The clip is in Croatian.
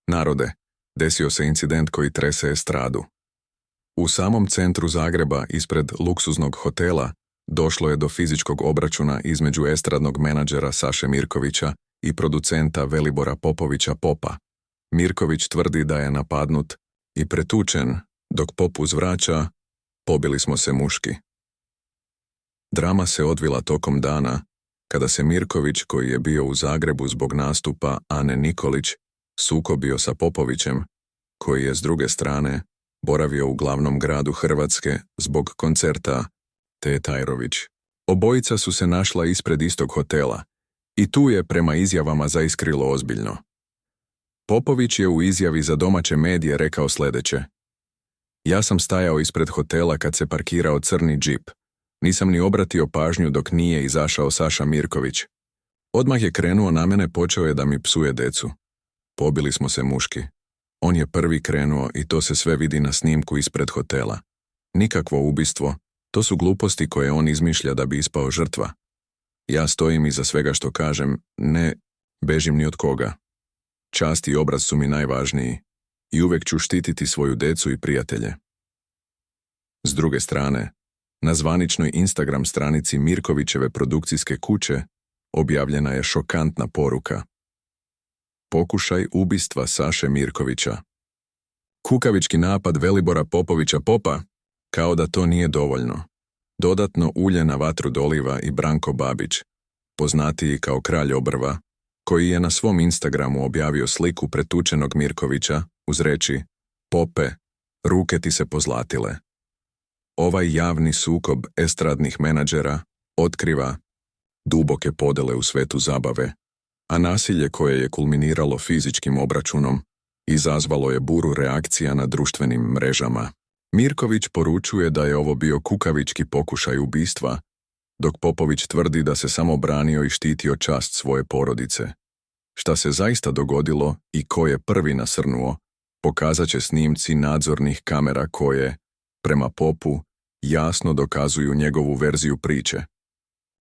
Narode, desio se incident koji trese estradu. U samom centru Zagreba, ispred luksuznog hotela, došlo je do fizičkog obračuna između estradnog menadžera Saše Mirkovića i producenta Velibora Popovića Popa. Mirković tvrdi da je napadnut i pretučen, dok Pop uzvraća: pobili smo se muški. Drama se odvila tokom dana, kada se Mirković, koji je bio u Zagrebu zbog nastupa Ane Nikolić, sukobio sa Popovićem, koji je s druge strane boravio u glavnom gradu Hrvatske zbog koncerta Te Tajrović. Obojica su se našla ispred istog hotela i tu je prema izjavama zaiskrilo ozbiljno. Popović je u izjavi za domaće medije rekao sljedeće: ja sam stajao ispred hotela kad se parkirao crni džip. Nisam ni obratio pažnju dok nije izašao Saša Mirković. Odmah je krenuo na mene, počeo je da mi psuje decu. Pobili smo se muški. On je prvi krenuo i to se sve vidi na snimku ispred hotela. Nikakvo ubistvo, to su gluposti koje on izmišlja da bi ispao žrtva. Ja stojim iza svega što kažem, ne bežim ni od koga. Čast i obraz su mi najvažniji i uvijek ću štititi svoju decu i prijatelje. S druge strane, na zvaničnoj Instagram stranici Mirkovićeve produkcijske kuće objavljena je šokantna poruka: pokušaj ubistva Saše Mirkovića. Kukavički napad Velibora Popovića Popa, kao da to nije dovoljno. Dodatno ulje na vatru doliva i Branko Babić, poznatiji kao kralj obrva, koji je na svom Instagramu objavio sliku pretučenog Mirkovića uz riječi: Pope, ruke ti se pozlatile. Ovaj javni sukob estradnih menadžera otkriva duboke podele u svetu zabave, a nasilje koje je kulminiralo fizičkim obračunom izazvalo je buru reakcija na društvenim mrežama. Mirković poručuje da je ovo bio kukavički pokušaj ubistva, dok Popović tvrdi da se samo branio i štitio čast svoje porodice. Šta se zaista dogodilo i ko je prvi nasrnuo, pokazat će snimci nadzornih kamera koje, prema Popu, jasno dokazuju njegovu verziju priče.